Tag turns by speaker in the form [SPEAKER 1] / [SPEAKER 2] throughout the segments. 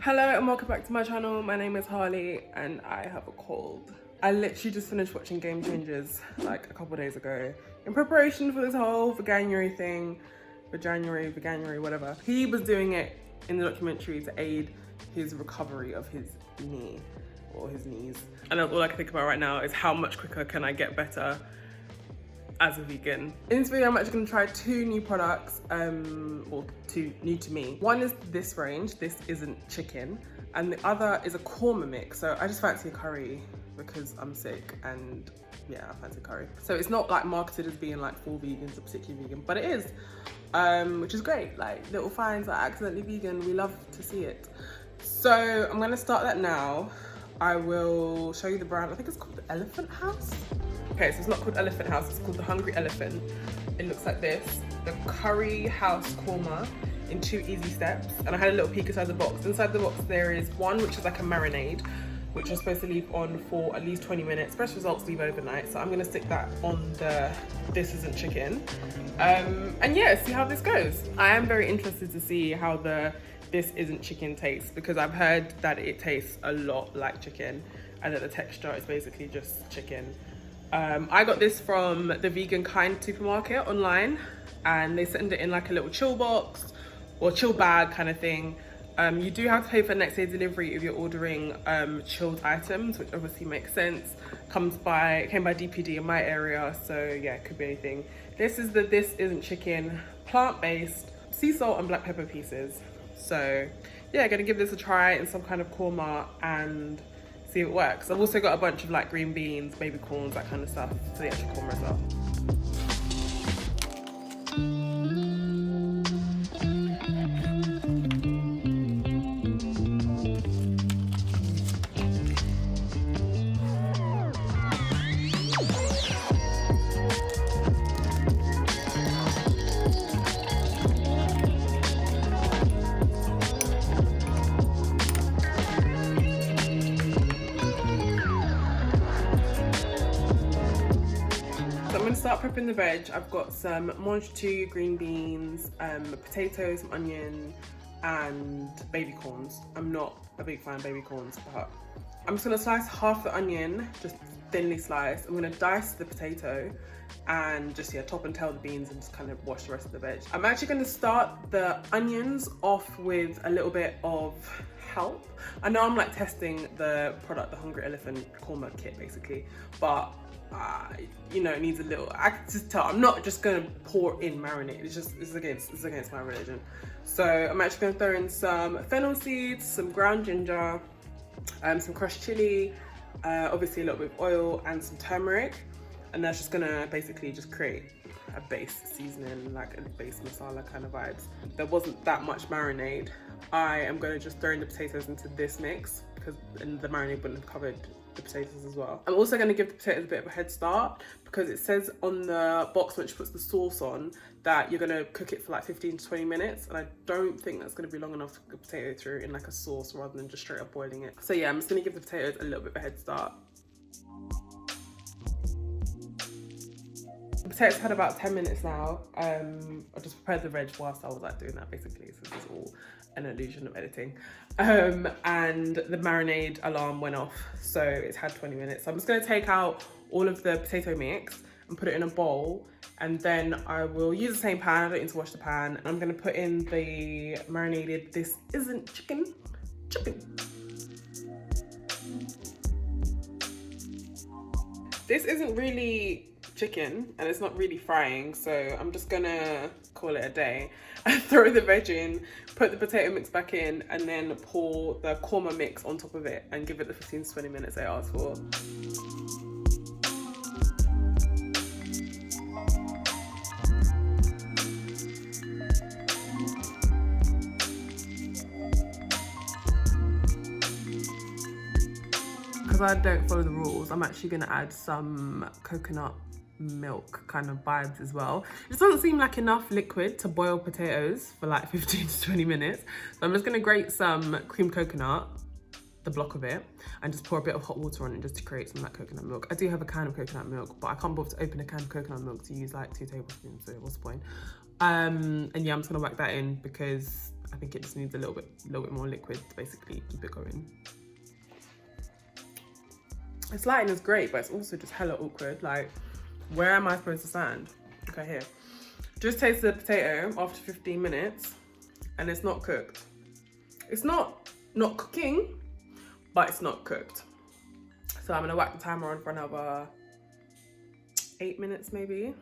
[SPEAKER 1] Hello and welcome back to my channel. My name is Harleigh and I have a cold. I literally just finished watching Game Changers like a couple days ago in preparation for this whole VEGANUARY thing, veganuary, whatever. He was doing it in the documentary to aid his recovery of his knee or his knees. And all I can think about right now is how much quicker can I get better as a vegan. In this video, I'm actually gonna try two new products, or two new to me. One is this range, This Isn't Chicken, and the other is a korma mix. So I just fancy a curry because I'm sick and yeah, I fancy curry. So it's not like marketed as being like for vegans or particularly vegan, but it is, which is great. Like little finds that are accidentally vegan, we love to see it. So I'm gonna start that now. I will show you the brand. I think it's called the Elephant House. Okay, so it's not called Elephant House, it's called the Hungry Elephant. It looks like this. The Curry House Korma in 2 easy steps. And I had a little peek inside the box. Inside the box there is one which is like a marinade, which you're supposed to leave on for at least 20 minutes. Best results leave overnight. So I'm gonna stick that on the This Isn't Chicken. And yeah, see how this goes. I am very interested to see how the This Isn't Chicken tastes because I've heard that it tastes a lot like chicken and that the texture is basically just chicken. I got this from the Vegan Kind supermarket online and they send it in like a little chill box or chill bag kind of thing. You do have to pay for next day delivery if you're ordering chilled items, which obviously makes sense. Came by DPD in my area, so yeah, it could be anything. This is the This Isn't Chicken, plant-based, sea salt and black pepper pieces. So yeah, gonna give this a try in some kind of korma and see if it works. I've also got a bunch of like green beans, baby corns, that kind of stuff for the actual korma as well. Start prepping the veg. I've got some mange two green beans, potatoes, some onion, and baby corns. I'm not a big fan of baby corns, but I'm just gonna slice half the onion, just thinly sliced. I'm gonna dice the potato and just top and tail the beans and just kind of wash the rest of the veg. I'm actually gonna start the onions off with a little bit of help. I know I'm like testing the product, the Hungry Elephant Korma kit basically, but you know, it needs a little, I can just tell, I'm not just gonna pour in marinade, it's against my religion. So I'm actually gonna throw in some fennel seeds, some ground ginger, some crushed chili, obviously a little bit of oil and some turmeric. And that's just gonna basically just create a base seasoning, like a base masala kind of vibes. There wasn't that much marinade. I am gonna just throw in the potatoes into this mix because the marinade wouldn't have covered the potatoes as well. I'm also going to give the potatoes a bit of a head start because it says on the box which puts the sauce on that you're going to cook it for like 15 to 20 minutes, and I don't think that's going to be long enough to cook a potato through in like a sauce rather than just straight up boiling it. So yeah, I'm just going to give the potatoes a little bit of a head start. The potatoes had about 10 minutes now. I just prepared the veg whilst I was like doing that basically, so this is all an illusion of editing. And the marinade alarm went off, so it's had 20 minutes. So I'm just gonna take out all of the potato mix and put it in a bowl, and then I will use the same pan. I don't need to wash the pan, and I'm gonna put in the marinated This Isn't Chicken. This isn't really chicken and it's not really frying, so I'm just gonna call it a day and throw the veg in, put the potato mix back in, and then pour the korma mix on top of it and give it the 15 to 20 minutes I asked for. Because I don't follow the rules, I'm actually gonna add some coconut milk kind of vibes as well. It just doesn't seem like enough liquid to boil potatoes for like 15 to 20 minutes. So I'm just gonna grate some creamed coconut, the block of it, and just pour a bit of hot water on it just to create some of that coconut milk. I do have a can of coconut milk, but I can't bother to open a can of coconut milk to use like 2 tablespoons, so what's the point? And yeah, I'm just gonna whack that in because I think it just needs a little bit more liquid to basically keep it going. This lighting is great, but it's also just hella awkward. Like, where am I supposed to stand? Okay, here. Just taste the potato after 15 minutes, and it's not cooked. It's not cooking, but it's not cooked. So I'm gonna whack the timer on for another 8 minutes maybe.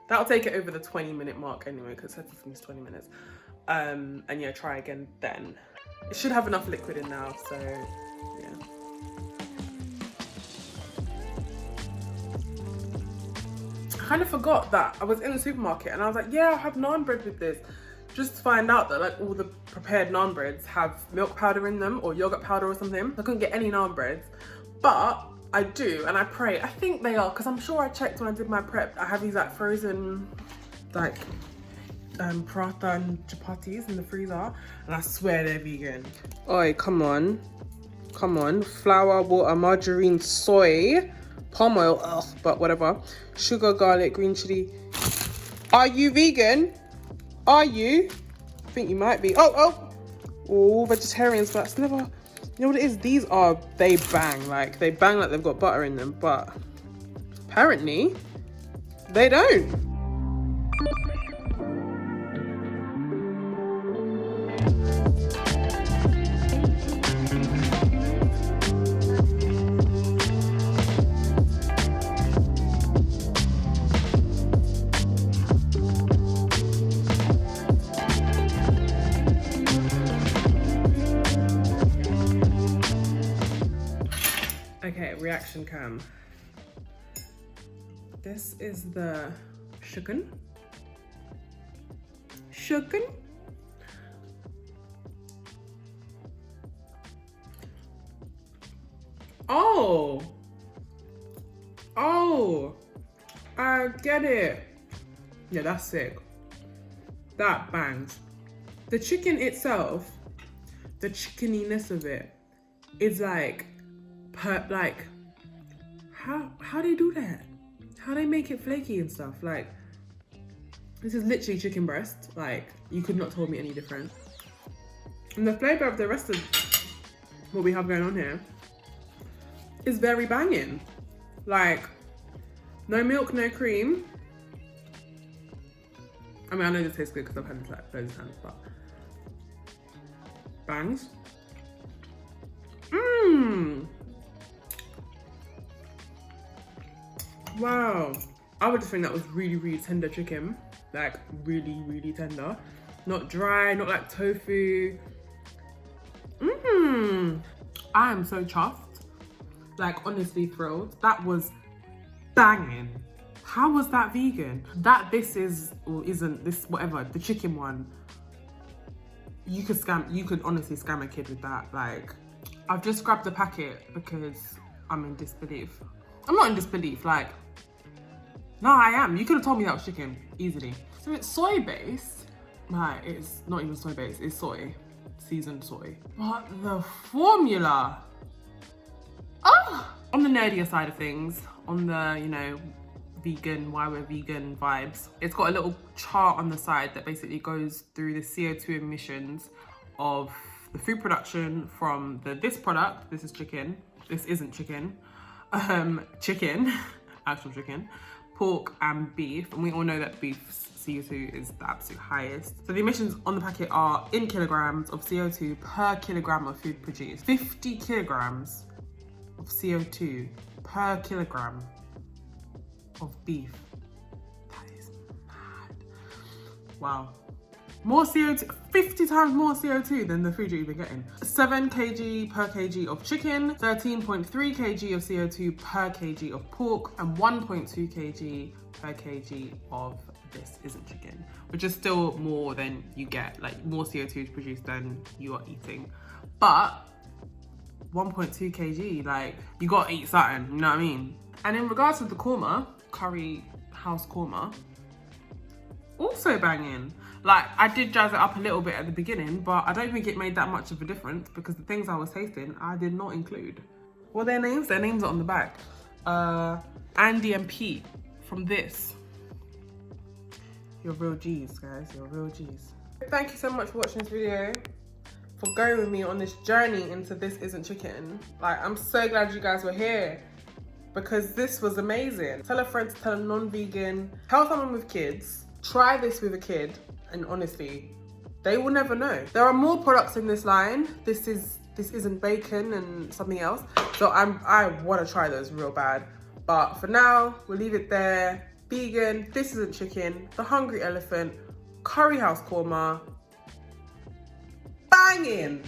[SPEAKER 1] That'll take it over the 20-minute mark anyway, because it says 20 minutes. And yeah, try again then. It should have enough liquid in now, so yeah. I kind of forgot that I was in the supermarket and I was like, yeah, I'll have naan bread with this. Just to find out that like all the prepared naan breads have milk powder in them or yogurt powder or something. I couldn't get any naan breads, but I do, and I pray. I think they are, because I'm sure I checked when I did my prep. I have these like frozen, like paratha and chapatis in the freezer, and I swear they're vegan. Oi, come on. Come on. Flour, water, margarine, soy, palm oil, ugh, but whatever. Sugar, garlic, green chili. Are you vegan? Are you? I think you might be. Oh, vegetarians, but it's never, you know what it is? These are, they bang like they've got butter in them, but apparently they don't. Okay, reaction cam. This is the chicken. Oh, I get it. Yeah, that's sick. That bangs. The chicken itself, the chickeniness of it is like, how do you do that? How do they make it flaky and stuff? Like, this is literally chicken breast. Like, you could not told me any different. And the flavor of the rest of what we have going on here is very banging. Like, no milk, no cream. I mean, I know this tastes good because I've had this like loads of times, but bangs. Wow, I would just think that was really, really tender chicken. Like, really, really tender. Not dry, not like tofu. I am so chuffed. Like, honestly thrilled. That was banging. How was that vegan? This is, or isn't, this, whatever, the chicken one. You could honestly scam a kid with that. Like, I've just grabbed the packet because I'm in disbelief. I'm not in disbelief, like, no, I am. You could have told me that was chicken, easily. So it's soy-based. Right, it's not even soy-based, it's soy. Seasoned soy. But the formula. Oh! On the nerdier side of things, on the, you know, vegan, why we're vegan vibes, it's got a little chart on the side that basically goes through the CO2 emissions of the food production from this product. This is chicken. This isn't chicken. Chicken, actual chicken, pork and beef, and we all know that beef's CO2 is the absolute highest. So the emissions on the packet are in kilograms of CO2 per kilogram of food produced. 50 kilograms of CO2 per kilogram of beef. That is mad. Wow. More CO2, 50 times more CO2 than the food you're even getting. 7 kg per kg of chicken, 13.3 kg of CO2 per kg of pork, and 1.2 kg per kg of this isn't chicken, which is still more than you get, like more CO2 is produced than you are eating. But 1.2 kg, like, you gotta eat something, you know what I mean? And in regards to the korma, curry house korma, also banging. Like, I did jazz it up a little bit at the beginning, but I don't think it made that much of a difference because the things I was tasting, I did not include. What are their names? Their names are on the back. Andy and Pete from this. You're real G's, guys. You're real G's. Thank you so much for watching this video, for going with me on this journey into This Isn't Chicken. Like, I'm so glad you guys were here because this was amazing. Tell a friend to tell a non-vegan, tell someone with kids, try this with a kid, and honestly, they will never know. There are more products in this line. This isn't bacon and something else. So I want to try those real bad. But for now, we'll leave it there. Vegan, This Isn't Chicken, The Hungry Elephant, Curry House Korma. Banging!